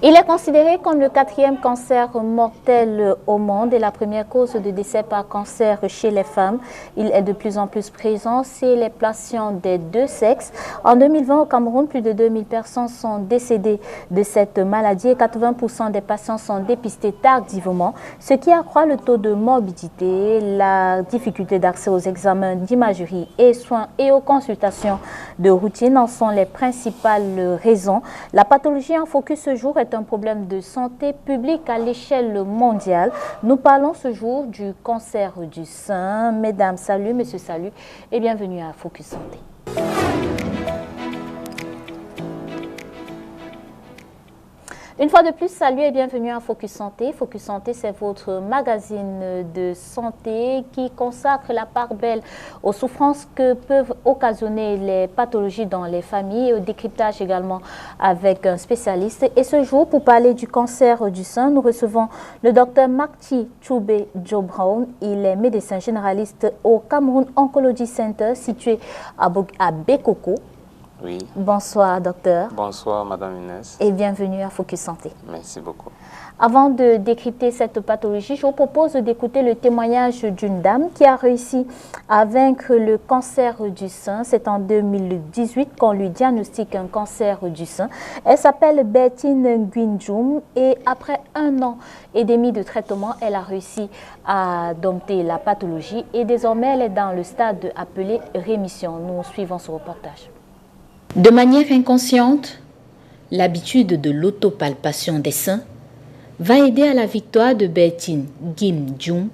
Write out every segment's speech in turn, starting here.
Il est considéré comme le quatrième cancer mortel au monde et la première cause de décès par cancer chez les femmes. Il est de plus en plus présent chez les patients des deux sexes. En 2020, au Cameroun, plus de 2000 personnes sont décédées de cette maladie et 80% des patients sont dépistés tardivement, ce qui accroît le taux de morbidité. La difficulté d'accès aux examens d'imagerie et soins et aux consultations de routine en sont les principales raisons. La pathologie en focus ce jour est un problème de santé publique à l'échelle mondiale. Nous parlons ce jour du cancer du sein. Mesdames, salut, messieurs, salut et bienvenue à Focus Santé. Une fois de plus, salut et bienvenue à Focus Santé. Focus Santé, c'est votre magazine de santé qui consacre la part belle aux souffrances que peuvent occasionner les pathologies dans les familles et au décryptage également avec un spécialiste. Et ce jour, pour parler du cancer du sein, nous recevons le docteur Marty Choubé Joe Brown. Il est médecin généraliste au Cameroun Oncology Center situé à Bekoko. Oui. Bonsoir, docteur. Bonsoir, Madame Inès. Et bienvenue à Focus Santé. Merci beaucoup. Avant de décrypter cette pathologie, je vous propose d'écouter le témoignage d'une dame qui a réussi à vaincre le cancer du sein. C'est en 2018 qu'on lui diagnostique un cancer du sein. Elle s'appelle Bertine Nguindjoum et après 1 an et demi de traitement, elle a réussi à dompter la pathologie et désormais elle est dans le stade appelé rémission. Nous suivons ce reportage. De manière inconsciente, l'habitude de l'autopalpation des seins va aider à la victoire de Bertine Nguindjoum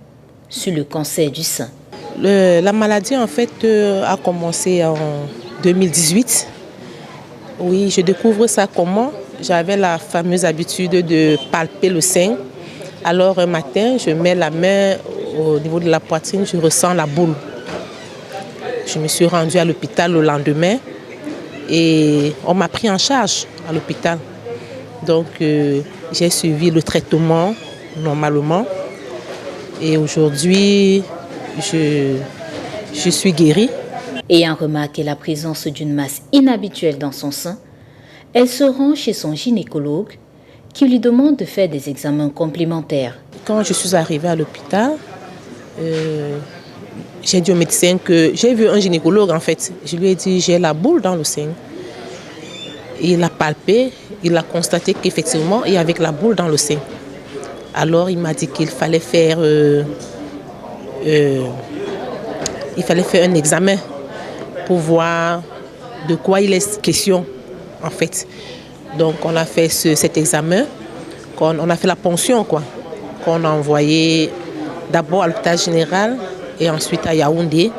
sur le cancer du sein. La maladie en fait a commencé en 2018. Oui, je découvre ça comment? J'avais la fameuse habitude de palper le sein. Alors un matin, je mets la main au niveau de la poitrine, je ressens la boule. Je me suis rendue à l'hôpital le lendemain. Et on m'a pris en charge à l'hôpital. Donc, j'ai suivi le traitement normalement. Et aujourd'hui, je suis guérie. Ayant remarqué la présence d'une masse inhabituelle dans son sein, elle se rend chez son gynécologue qui lui demande de faire des examens complémentaires. Quand je suis arrivée à l'hôpital, j'ai dit au médecin que j'ai vu un gynécologue en fait. Je lui ai dit j'ai la boule dans le sein. Il a palpé, il a constaté qu'effectivement il y avait la boule dans le sein. Alors il m'a dit qu'il fallait faire un examen pour voir de quoi il est question en fait. Donc on a fait cet examen, on a fait la ponction quoi, qu'on a envoyé d'abord à l'hôpital général et ensuite à Yaoundé.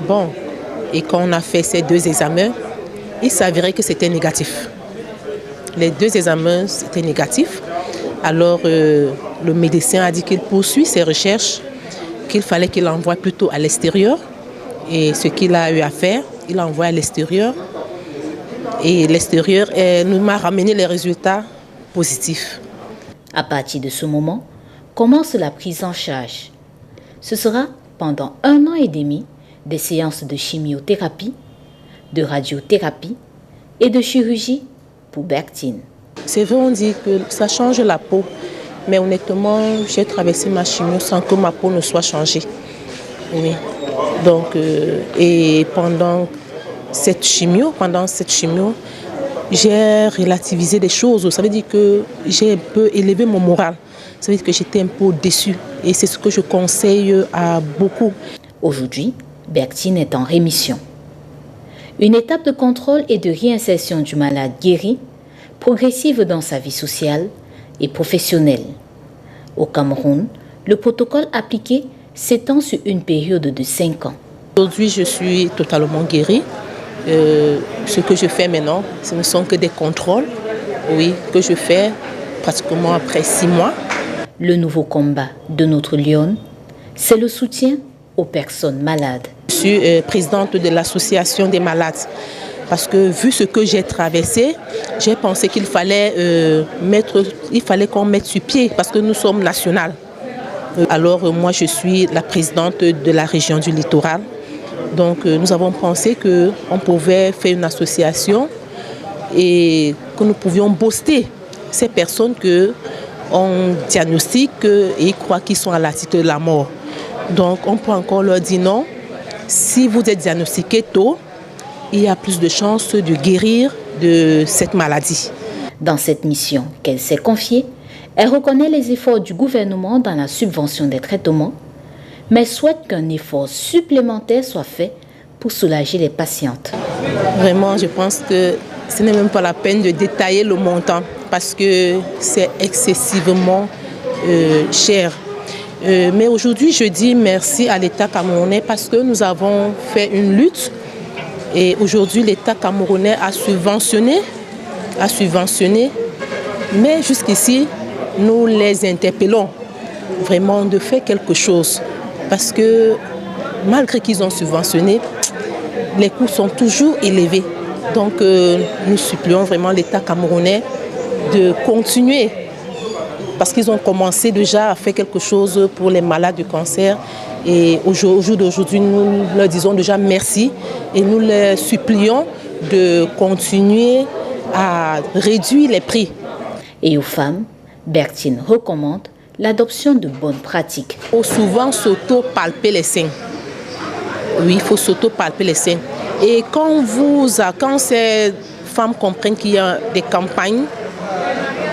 Bon, et quand on a fait ces 2 examens, il s'avérait que c'était négatif. Les 2 examens, c'était négatif. Alors, le médecin a dit qu'il poursuit ses recherches, qu'il fallait qu'il envoie plutôt à l'extérieur. Et ce qu'il a eu à faire, il a envoyé à l'extérieur. Et l'extérieur nous m'a ramené les résultats positifs. À partir de ce moment, commence la prise en charge. Ce sera pendant 1 an et demi des séances de chimiothérapie, de radiothérapie et de chirurgie pour Bertine. C'est vrai, on dit que ça change la peau, mais honnêtement, j'ai traversé ma chimio sans que ma peau ne soit changée. Oui. Donc, et pendant cette chimio, j'ai relativisé des choses. Ça veut dire que j'ai un peu élevé mon moral. Ça veut dire que j'étais un peu déçue. Et c'est ce que je conseille à beaucoup. Aujourd'hui, Bertine est en rémission. Une étape de contrôle et de réinsertion du malade guéri, progressive dans sa vie sociale et professionnelle. Au Cameroun, le protocole appliqué s'étend sur une période de 5 ans. Aujourd'hui, je suis totalement guérie. Ce que je fais maintenant, ce ne sont que des contrôles, oui, que je fais pratiquement après 6 mois. Le nouveau combat de notre lionne, c'est le soutien aux personnes malades. Je suis présidente de l'association des malades parce que vu ce que j'ai traversé, j'ai pensé qu'il fallait qu'on mette sur pied parce que nous sommes nationales. Alors moi je suis la présidente de la région du littoral. Donc nous avons pensé qu'on pouvait faire une association et que nous pouvions booster ces personnes qu'on diagnostique et croient qu'ils sont à l'article de la mort. Donc on peut encore leur dire non, si vous êtes diagnostiqué tôt, il y a plus de chances de guérir de cette maladie. Dans cette mission qu'elle s'est confiée, elle reconnaît les efforts du gouvernement dans la subvention des traitements, mais souhaite qu'un effort supplémentaire soit fait pour soulager les patientes. Vraiment, je pense que ce n'est même pas la peine de détailler le montant parce que c'est excessivement cher. Mais aujourd'hui, je dis merci à l'État camerounais parce que nous avons fait une lutte et aujourd'hui, l'État camerounais a subventionné, mais jusqu'ici, nous les interpellons vraiment de faire quelque chose parce que malgré qu'ils ont subventionné, les coûts sont toujours élevés. Donc nous supplions vraiment l'État camerounais de continuer parce qu'ils ont commencé déjà à faire quelque chose pour les malades du cancer. Et au jour d'aujourd'hui, nous leur disons déjà merci et nous les supplions de continuer à réduire les prix. Et aux femmes, Bertine recommande l'adoption de bonnes pratiques. Il faut souvent s'auto-palper les seins. Oui, il faut s'auto-palper les seins. Et quand ces femmes comprennent qu'il y a des campagnes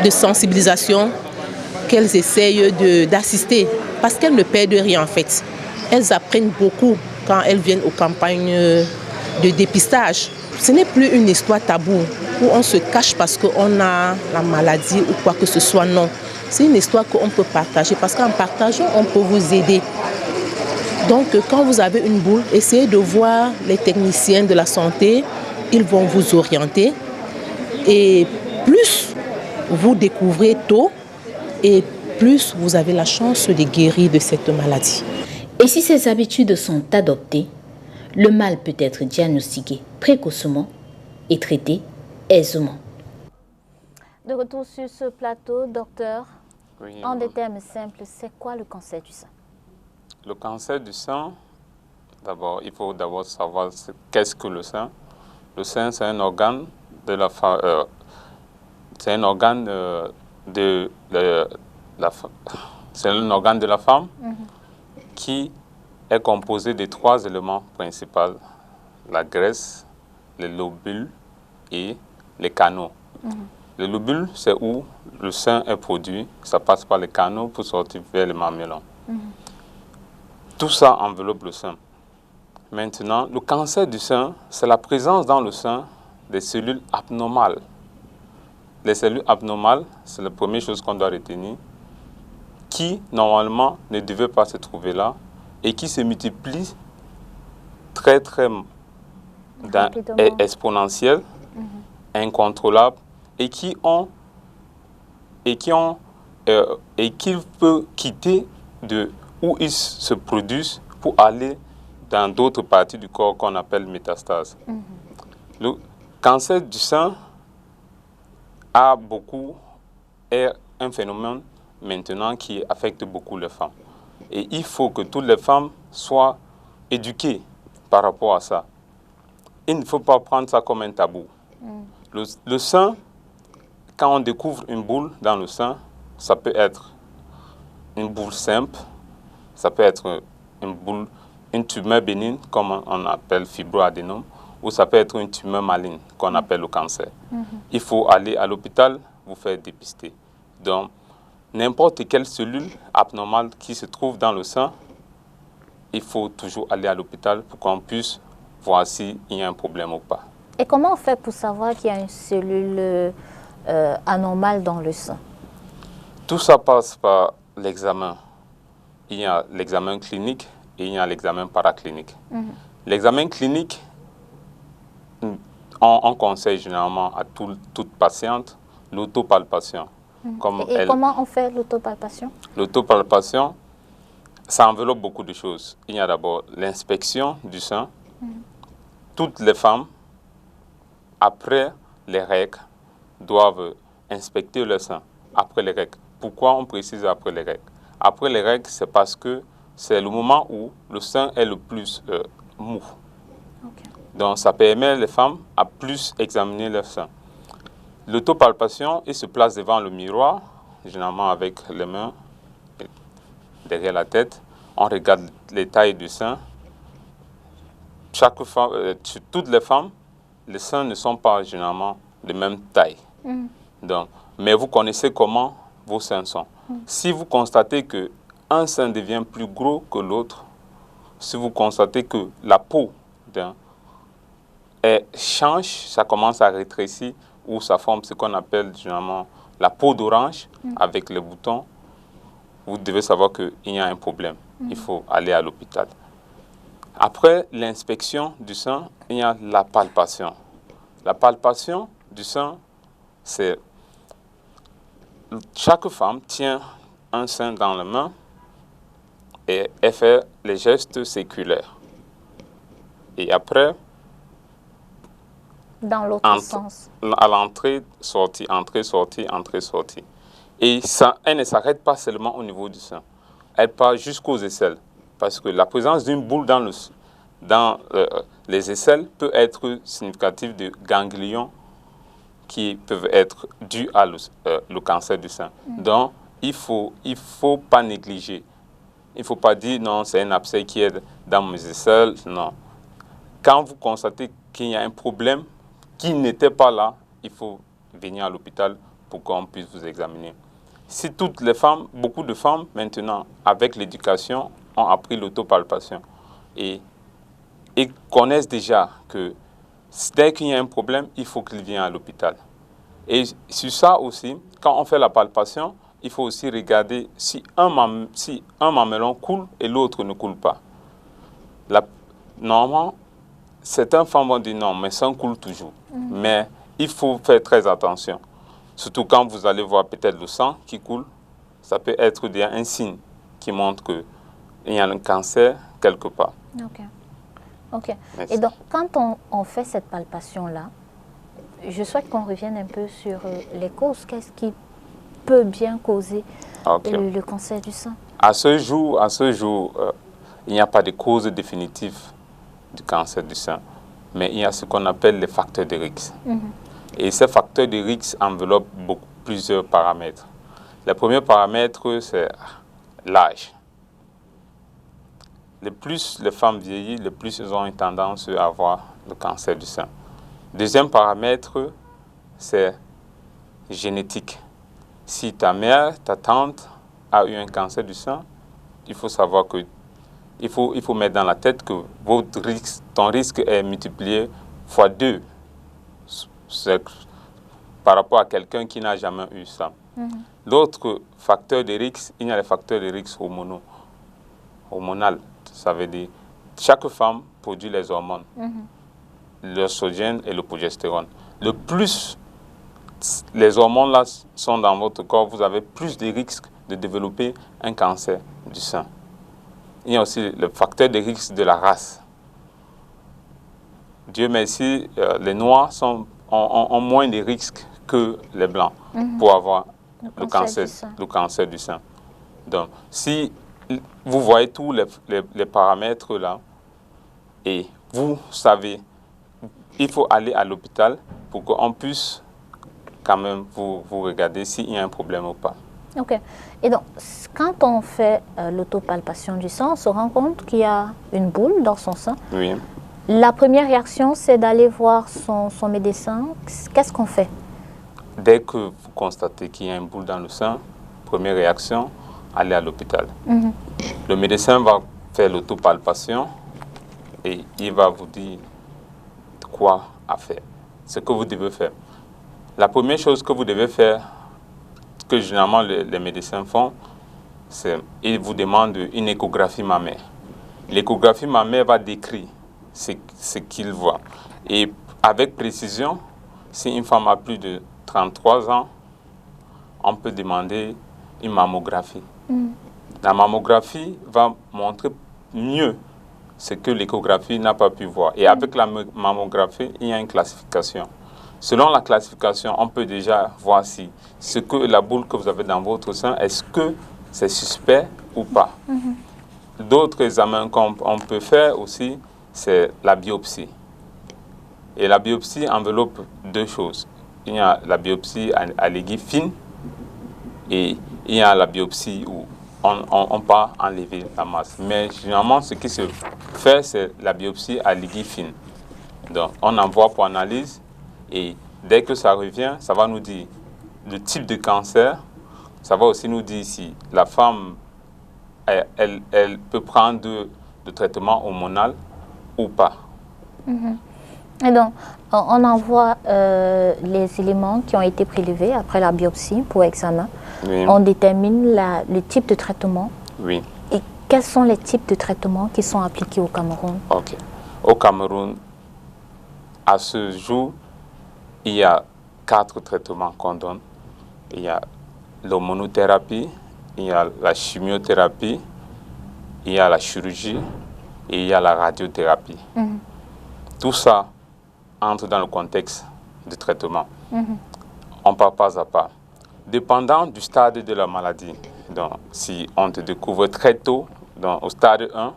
de sensibilisation, qu'elles essayent d'assister, parce qu'elles ne perdent rien en fait. Elles apprennent beaucoup quand elles viennent aux campagnes de dépistage. Ce n'est plus une histoire taboue où on se cache parce qu'on a la maladie ou quoi que ce soit, non. C'est une histoire qu'on peut partager parce qu'en partageant, on peut vous aider. Donc quand vous avez une boule, essayez de voir les techniciens de la santé, ils vont vous orienter. Et plus vous découvrez tôt, et plus vous avez la chance de guérir de cette maladie. Et si ces habitudes sont adoptées, le mal peut être diagnostiqué précocement et traité aisément. De retour sur ce plateau, docteur, Oui, en des termes simples, c'est quoi le cancer du sein? Le cancer du sein, d'abord, il faut d'abord savoir qu'est-ce que le sein. Le sein, c'est un organe de la femme. C'est un organe de la femme qui est composé de 3 éléments principaux: la graisse, les lobules et les canaux. Les lobules, c'est où le sein est produit. Ça passe par les canaux pour sortir vers les mamelons. Tout ça enveloppe le sein. Maintenant, le cancer du sein, c'est la présence dans le sein des cellules abnormales. Les cellules abnormales, c'est la première chose qu'on doit retenir, qui normalement ne devaient pas se trouver là et qui se multiplient très exponentielle, incontrôlable et qui peuvent quitter de où ils se produisent pour aller dans d'autres parties du corps qu'on appelle métastase. Le cancer du sein est un phénomène maintenant qui affecte beaucoup les femmes. Et il faut que toutes les femmes soient éduquées par rapport à ça. Il ne faut pas prendre ça comme un tabou. Le sein, quand on découvre une boule dans le sein, ça peut être une boule simple, ça peut être une tumeur bénigne, comme on appelle fibroadénome, ou ça peut être une tumeur maligne, qu'on appelle le cancer. Il faut aller à l'hôpital, vous faire dépister. Donc, n'importe quelle cellule abnormale qui se trouve dans le sein, il faut toujours aller à l'hôpital pour qu'on puisse voir s'il y a un problème ou pas. Et comment on fait pour savoir qu'il y a une cellule anormale dans le sein? Tout ça passe par l'examen. Il y a l'examen clinique et il y a l'examen paraclinique. L'examen clinique, on conseille généralement à toute patiente l'autopalpation. Comment on fait l'autopalpation? L'autopalpation, ça enveloppe beaucoup de choses. Il y a d'abord l'inspection du sein. Toutes les femmes, après les règles, doivent inspecter le sein après les règles. Pourquoi on précise après les règles? Après les règles, c'est parce que c'est le moment où le sein est le plus mou. Donc, ça permet les femmes à plus examiner leur sein. L'autopalpation, il se place devant le miroir, généralement avec les mains derrière la tête. On regarde les tailles du sein. Chaque femme, chez toutes les femmes, les seins ne sont pas généralement de même taille. Donc, mais vous connaissez comment vos seins sont. Si vous constatez qu'un sein devient plus gros que l'autre, si vous constatez que la peau change, ça commence à rétrécir, ou ça forme ce qu'on appelle généralement la peau d'orange avec les boutons, vous devez savoir qu'il y a un problème. Il faut aller à l'hôpital. Après l'inspection du sein, il y a la palpation. La palpation du sein, c'est chaque femme tient un sein dans la main et elle fait les gestes séculaires. Et après, dans l'autre sens. À l'entrée, sortie, entrée, sortie, entrée, sortie. Et ça, elle ne s'arrête pas seulement au niveau du sein. Elle part jusqu'aux aisselles. Parce que la présence d'une boule dans les aisselles peut être significative de ganglions qui peuvent être dus à le cancer du sein. Donc, il faut pas négliger. Il ne faut pas dire non, c'est un abcès qui est dans mes aisselles. Non. Quand vous constatez qu'il y a un problème qui n'était pas là, il faut venir à l'hôpital pour qu'on puisse vous examiner. Si toutes les femmes, beaucoup de femmes maintenant, avec l'éducation, ont appris l'autopalpation et connaissent déjà que dès qu'il y a un problème, il faut qu'ils viennent à l'hôpital. Et sur ça aussi, quand on fait la palpation, il faut aussi regarder si un mamelon coule et l'autre ne coule pas. Normalement, certaines femmes vont dire non, mais ça coule toujours. Mais il faut faire très attention. Surtout quand vous allez voir peut-être le sang qui coule, ça peut être déjà un signe qui montre qu'il y a un cancer quelque part. Ok. Et donc, quand on fait cette palpation-là, je souhaite qu'on revienne un peu sur les causes. Qu'est-ce qui peut bien causer le cancer du sein? À ce jour, il n'y a pas de cause définitive du cancer du sein. Mais il y a ce qu'on appelle les facteurs de risque. Et ces facteurs de risque enveloppent plusieurs paramètres. Le premier paramètre, c'est l'âge. Le plus les femmes vieillissent, le plus elles ont une tendance à avoir le cancer du sein. Deuxième paramètre, c'est génétique. Si ta mère, ta tante a eu un cancer du sein, il faut savoir que il faut mettre dans la tête que ton risque est multiplié fois 2 par rapport à quelqu'un qui n'a jamais eu ça. L'autre facteur de risque, il y a les facteurs de risque hormonal. Ça veut dire chaque femme produit les hormones, l'œstrogène et le progestérone. Le plus les hormones là sont dans votre corps, vous avez plus de risques de développer un cancer du sein. Il y a aussi le facteur de risque de la race. Dieu merci, les noirs ont moins de risques que les blancs pour avoir le cancer du sein. Donc, si vous voyez tous les paramètres là, et vous savez, il faut aller à l'hôpital pour qu'on puisse quand même vous regarder s'il y a un problème ou pas. Ok. Et donc, quand on fait l'autopalpation du sang, on se rend compte qu'il y a une boule dans son sein. Oui. La première réaction, c'est d'aller voir son médecin. Qu'est-ce qu'on fait? Dès que vous constatez qu'il y a une boule dans le sein, première réaction, allez à l'hôpital. Le médecin va faire l'autopalpation et il va vous dire quoi à faire, ce que vous devez faire. La première chose que vous devez faire, que généralement les médecins font, c'est qu'ils vous demandent une échographie mammaire. L'échographie mammaire va décrire ce qu'il voit. Et avec précision, si une femme a plus de 33 ans, on peut demander une mammographie. La mammographie va montrer mieux ce que l'échographie n'a pas pu voir. Et avec la mammographie, il y a une classification. Selon la classification, on peut déjà voir si la boule que vous avez dans votre sein, est-ce que c'est suspect ou pas. D'autres examens qu'on peut faire aussi, c'est la biopsie. Et la biopsie enveloppe deux choses. il y a la biopsie à l'aiguille fine et il y a la biopsie où on peut enlever la masse. Mais généralement, ce qui se fait, c'est la biopsie à l'aiguille fine. Donc, on envoie pour analyse et dès que ça revient, ça va nous dire le type de cancer. Ça va aussi nous dire si la femme, elle peut prendre de traitement hormonal ou pas. Et donc, on envoie les éléments qui ont été prélevés après la biopsie pour examen. Oui. On détermine le type de traitement. Oui. Et quels sont les types de traitements qui sont appliqués au Cameroun? Ok. Au Cameroun, à ce jour, il y a 4 traitements qu'on donne. Il y a l'hormonothérapie, il y a la chimiothérapie, il y a la chirurgie et il y a la radiothérapie. Tout ça entre dans le contexte du traitement. On part pas à pas. Dépendant du stade de la maladie, donc si on te découvre très tôt, donc au stade 1,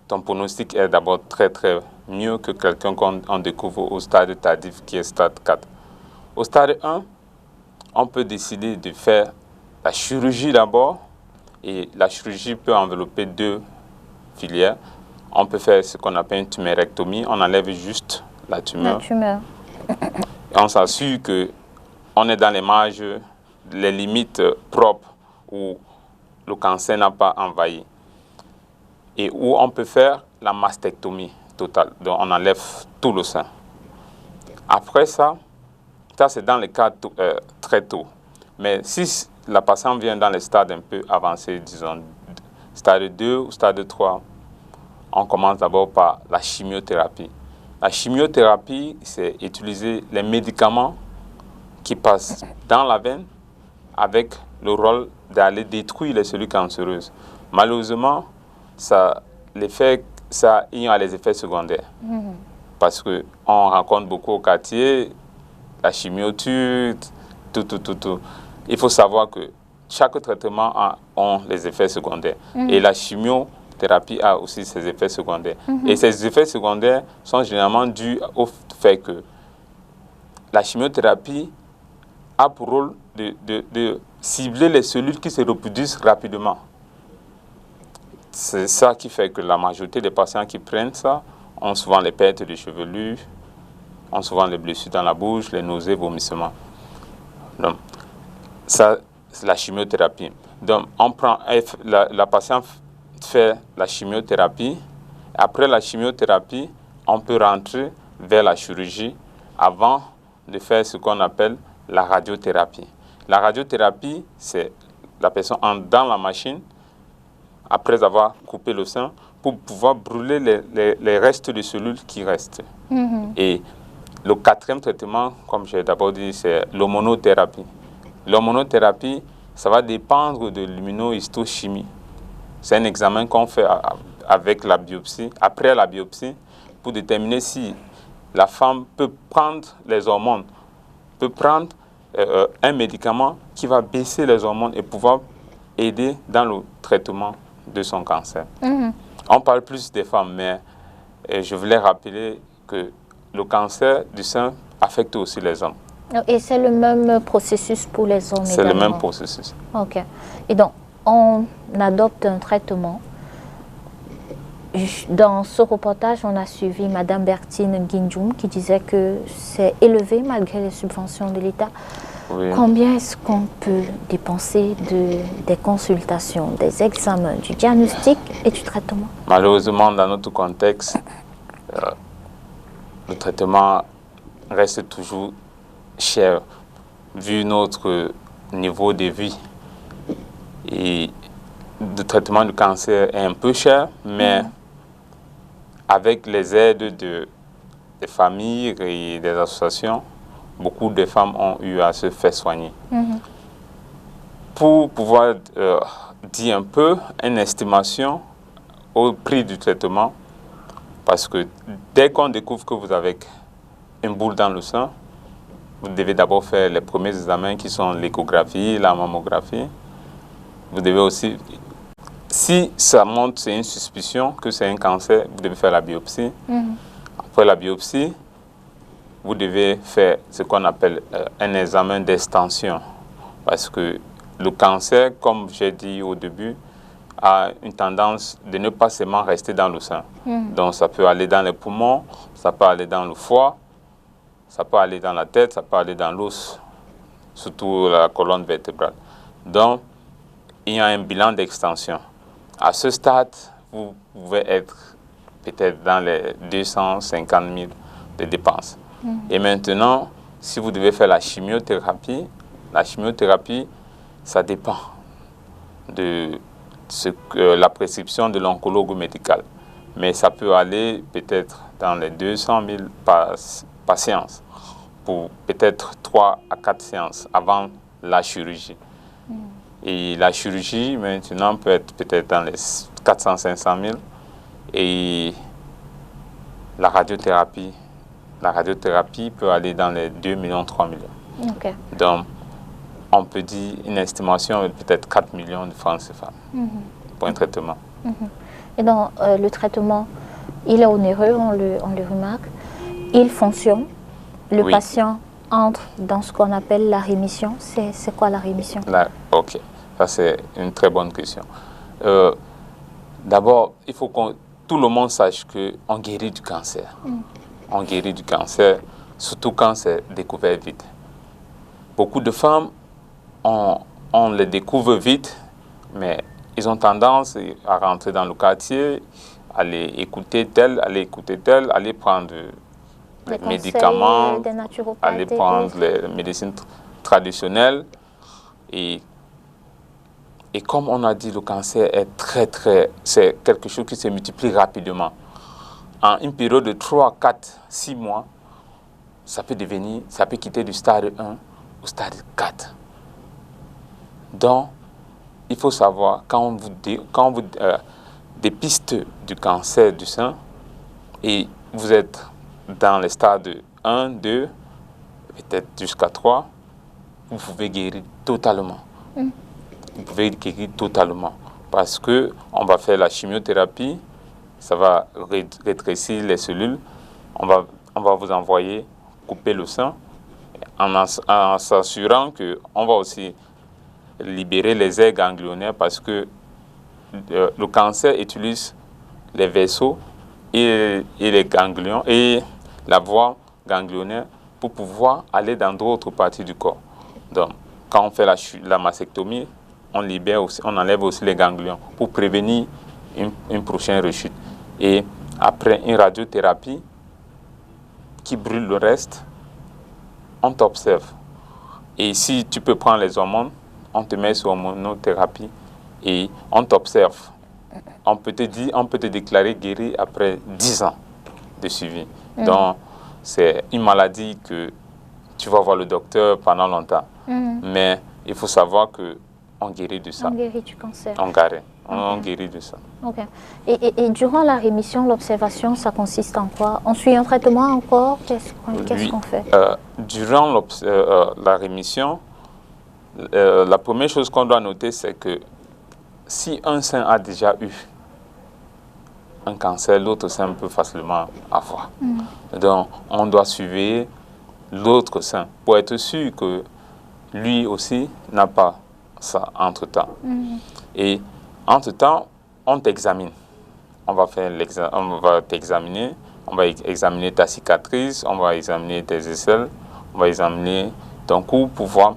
ton pronostic est d'abord très mieux que quelqu'un qu'on découvre au stade tardif qui est stade 4. Au stade 1, on peut décider de faire la chirurgie d'abord et la chirurgie peut envelopper 2 filières. On peut faire ce qu'on appelle une tumérectomie, on enlève juste la tumeur. Et on s'assure qu'on est dans les marges, les limites propres où le cancer n'a pas envahi. Et où on peut faire la mastectomie totale, donc on enlève tout le sein. Après ça c'est dans les cas très tôt. Mais si la patiente vient dans les stades un peu avancés, disons stade 2 ou stade 3, on commence d'abord par la chimiothérapie. La chimiothérapie, c'est utiliser les médicaments qui passent dans la veine avec le rôle d'aller détruire les cellules cancéreuses. Malheureusement, il y a les effets secondaires. Parce qu'on rencontre beaucoup au quartier, la chimio tue, tout. Il faut savoir que chaque traitement a les effets secondaires. Et la chimiothérapie a aussi ses effets secondaires. Et ces effets secondaires sont généralement dus au fait que la chimiothérapie a pour rôle de cibler les cellules qui se reproduisent rapidement. C'est ça qui fait que la majorité des patients qui prennent ça ont souvent les pertes de chevelure, ont souvent les blessures dans la bouche, les nausées, vomissements. Donc, ça, c'est la chimiothérapie. Donc, la patiente fait la chimiothérapie. Après la chimiothérapie, on peut rentrer vers la chirurgie avant de faire ce qu'on appelle la radiothérapie. La radiothérapie, c'est la personne entre dans la machine après avoir coupé le sein pour pouvoir brûler les restes de cellules qui restent. Et le 4e traitement, comme j'ai d'abord dit, c'est l'hormonothérapie. L'hormonothérapie, ça va dépendre de l'immunohistochimie. C'est un examen qu'on fait avec la biopsie, après la biopsie, pour déterminer si la femme peut prendre les hormones, peut prendre un médicament qui va baisser les hormones et pouvoir aider dans le traitement de son cancer. On parle plus des femmes, mais je voulais rappeler que le cancer du sein affecte aussi les hommes. Et c'est le même processus pour les hommes également? C'est le même processus. Ok. Et donc, on adopte un traitement. Dans ce reportage, on a suivi Mme Bertine Guindjoum qui disait que c'est élevé malgré les subventions de l'État. Oui. Combien est-ce qu'on peut dépenser des consultations, des examens, du diagnostic et du traitement? Malheureusement, dans notre contexte, le traitement reste toujours cher vu notre niveau de vie. Et le traitement du cancer est un peu cher, mais avec les aides des familles et des associations, beaucoup de femmes ont eu à se faire soigner. Pour pouvoir dire un peu une estimation au prix du traitement, parce que dès qu'on découvre que vous avez une boule dans le sein, vous devez d'abord faire les premiers examens qui sont l'échographie, la mammographie. Vous devez aussi, si ça montre, c'est une suspicion que c'est un cancer, vous devez faire la biopsie. Après la biopsie, vous devez faire ce qu'on appelle un examen d'extension. Parce que le cancer, comme j'ai dit au début, a une tendance de ne pas seulement rester dans le sein. Donc ça peut aller dans les poumons, ça peut aller dans le foie, ça peut aller dans la tête, ça peut aller dans l'os, surtout la colonne vertébrale. Donc, il y a un bilan d'extension. À ce stade, vous pouvez être peut-être dans les 250 000 de dépenses. Et maintenant, si vous devez faire la chimiothérapie, ça dépend de la prescription de l'oncologue médical. Mais ça peut aller peut-être dans les 200 000 par séance, pour peut-être 3 à 4 séances avant la chirurgie. Et la chirurgie, maintenant, peut être peut-être dans les 400-500 000. Et la radiothérapie peut aller dans les 2 millions, 3 millions. Okay. Donc, on peut dire une estimation de peut-être 4 millions de francs CFA pour un traitement. Et donc, le traitement, il est onéreux, on le remarque. Il fonctionne. Le patient entre dans ce qu'on appelle la rémission. C'est quoi la rémission? Ok, ça c'est une très bonne question. D'abord, il faut que tout le monde sache qu'on guérit du cancer. On guérit du cancer, surtout quand c'est découvert vite. Beaucoup de femmes, on les découvre vite, mais ils ont tendance à rentrer dans le quartier, aller écouter tel, aller prendre les médicaments, aller prendre les médecines traditionnelles. Et comme on a dit, le cancer est c'est quelque chose qui se multiplie rapidement. En une période de 3, 4, 6 mois, ça peut quitter du stade 1 au stade 4. Donc, il faut savoir, quand on vous dépiste du cancer du sein et vous êtes dans les stades 1, 2, peut-être jusqu'à 3, vous pouvez guérir totalement. Vous pouvez guérir totalement parce qu'on va faire la chimiothérapie, ça va rétrécir les cellules, on va vous envoyer couper le sein en s'assurant qu'on va aussi libérer les aires ganglionnaires parce que le cancer utilise les vaisseaux et les ganglions et la voie ganglionnaire pour pouvoir aller dans d'autres parties du corps. Donc, quand on fait la mastectomie, on enlève aussi les ganglions pour prévenir une prochaine rechute. Et après une radiothérapie qui brûle le reste, on t'observe. Et si tu peux prendre les hormones, on te met sur hormonothérapie et on t'observe. On peut te déclarer guéri après 10 ans de suivi. Donc, c'est une maladie que tu vas voir le docteur pendant longtemps. Mais il faut savoir qu'on guérit de ça. On guérit du cancer. On guérit de ça. Ok. Et durant la rémission, l'observation, ça consiste en quoi? On suit un traitement encore? Qu'est-ce qu'on fait? Durant la rémission, la première chose qu'on doit noter, c'est que si un sein a déjà eu un cancer, l'autre sein peut facilement avoir. Donc, on doit suivre l'autre sein pour être sûr que lui aussi n'a pas ça entre-temps. Et entre-temps, on t'examine. On va t'examiner, on va examiner ta cicatrice, on va examiner tes aisselles, on va examiner ton cou pour voir.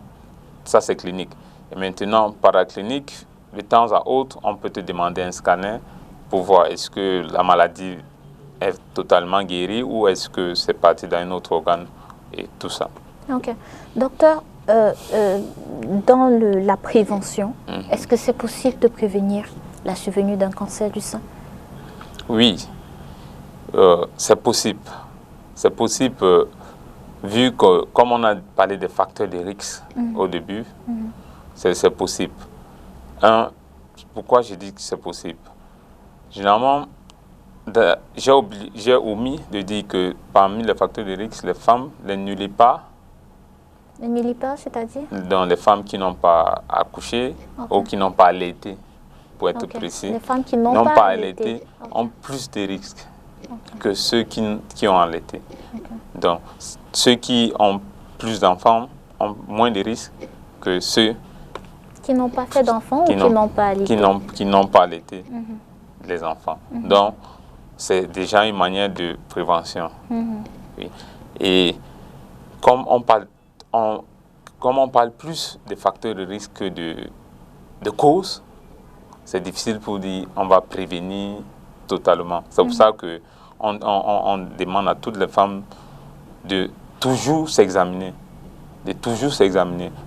Ça, c'est clinique. Et maintenant, paraclinique, de temps à autre, on peut te demander un scanner pour voir est-ce que la maladie est totalement guérie ou est-ce que c'est parti d'un autre organe et tout ça. Ok. Docteur, dans la prévention, est-ce que c'est possible de prévenir la survenue d'un cancer du sein? Oui, c'est possible. C'est possible vu que, comme on a parlé des facteurs de risque au début, c'est possible. Pourquoi je dis que c'est possible? Généralement, j'ai omis de dire que parmi les facteurs de risque, les femmes, les nullipares. Les nullipares, c'est-à-dire? Dans les femmes qui n'ont pas accouché ou qui n'ont pas allaité, pour être précis. Les femmes qui n'ont pas allaité ont plus de risques que ceux qui ont allaité. Donc, ceux qui ont plus d'enfants ont moins de risques que ceux qui n'ont pas fait d'enfants ou qui n'ont pas allaité. Qui n'ont pas allaité les enfants. Donc, c'est déjà une manière de prévention. Oui. Et comme on parle plus des facteurs de risque que de causes, c'est difficile pour dire on va prévenir totalement. C'est pour ça qu'on demande à toutes les femmes de toujours s'examiner.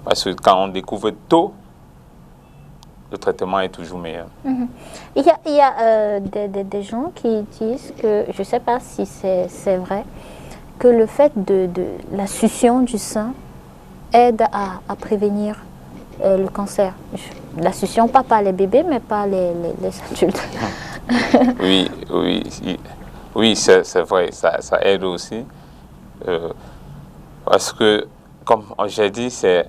Parce que quand on découvre tôt, le traitement est toujours meilleur. Il y a des gens qui disent que, je ne sais pas si c'est vrai, que le fait de la succion du sein aide à prévenir le cancer. La succion, pas par les bébés, mais par les adultes. Oui, c'est vrai, ça aide aussi. Parce que, comme j'ai dit, c'est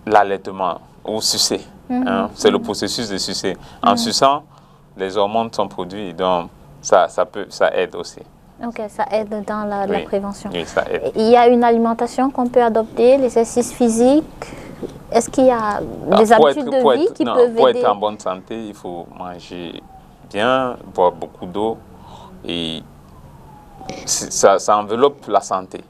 l'allaitement ou sucer. C'est le processus de sucer. En suçant, les hormones sont produites, donc ça aide aussi. Ok, ça aide dans la prévention. Oui, ça aide. Il y a une alimentation qu'on peut adopter, l'exercice physique. Est-ce qu'il y a des habitudes de vie qui peuvent aider? Pour être en bonne santé, il faut manger bien, boire beaucoup d'eau et ça enveloppe la santé.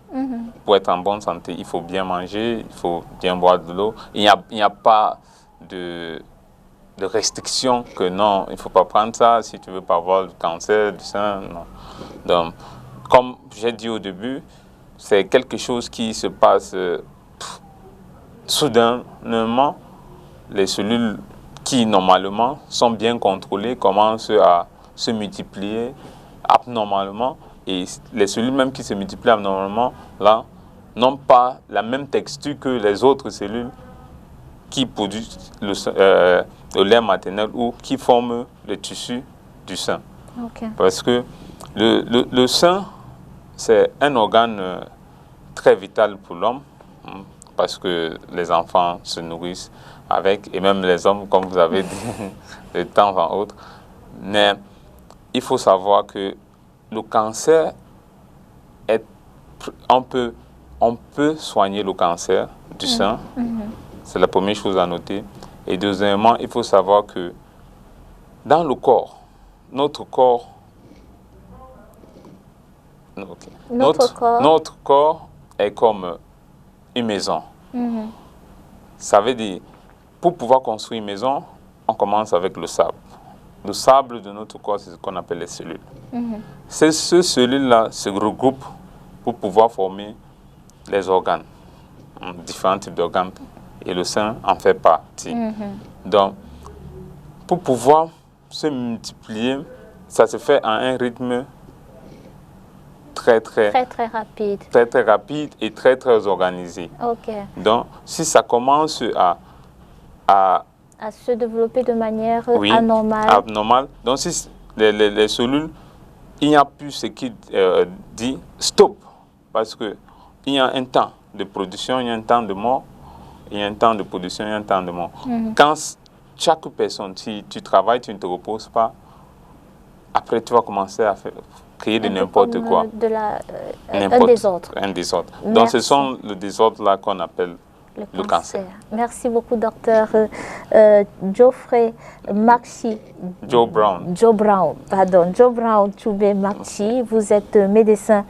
Pour être en bonne santé, il faut bien manger, il faut bien boire de l'eau. Il n'y a pas de restriction que non, il ne faut pas prendre ça si tu ne veux pas avoir le cancer du sein. Non. Donc, comme j'ai dit au début, c'est quelque chose qui se passe soudainement. Les cellules qui, normalement, sont bien contrôlées commencent à se multiplier abnormalement. Et les cellules même qui se multiplient abnormalement, là, n'ont pas la même texture que les autres cellules qui produisent le lait maternel ou qui forment le tissu du sein. Parce que le sein, c'est un organe très vital pour l'homme, parce que les enfants se nourrissent avec, et même les hommes, comme vous avez dit, de temps en autre. Mais il faut savoir que le cancer, on peut soigner le cancer du sein. C'est la première chose à noter. Et deuxièmement, il faut savoir que dans le corps, notre corps est comme une maison. Ça veut dire, pour pouvoir construire une maison, on commence avec le sable. Le sable de notre corps, c'est ce qu'on appelle les cellules. Ces cellules-là se regroupent pour pouvoir former les organes, différents types d'organes. Et le sein en fait partie. Donc, pour pouvoir se multiplier, ça se fait à un rythme très rapide. Très rapide et très organisé. Donc, si ça commence à se développer de manière anormale. Donc, si les cellules, il n'y a plus ce qui dit stop. Parce qu'il y a un temps de production, il y a un temps de mort. Il y a un temps de production, il y a un temps de mort. Quand chaque personne, si tu travailles, tu ne te reposes pas, après tu vas commencer à créer de n'importe quoi. Un désordre. Un désordre. Donc ce sont le désordre-là qu'on appelle le cancer. Merci beaucoup, docteur Geoffrey Makchi. Joe Brown Tchoubé Makchi. Vous êtes médecin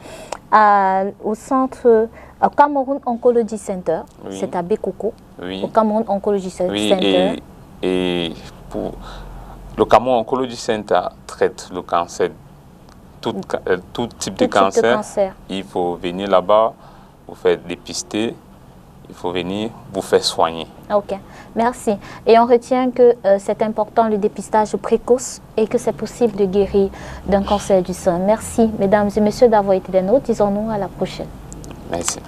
au centre... Au Cameroun Oncology Center, c'est à Bekoko, au Cameroun Oncology Center. Et pour le Cameroun Oncology Center traite le cancer, tout type de cancer. Il faut venir là-bas, vous faire dépister, il faut venir vous faire soigner. Ok, merci. Et on retient que c'est important le dépistage précoce et que c'est possible de guérir d'un cancer du sein. Merci, mesdames et messieurs, d'avoir été des nôtres. Disons-nous à la prochaine. Merci.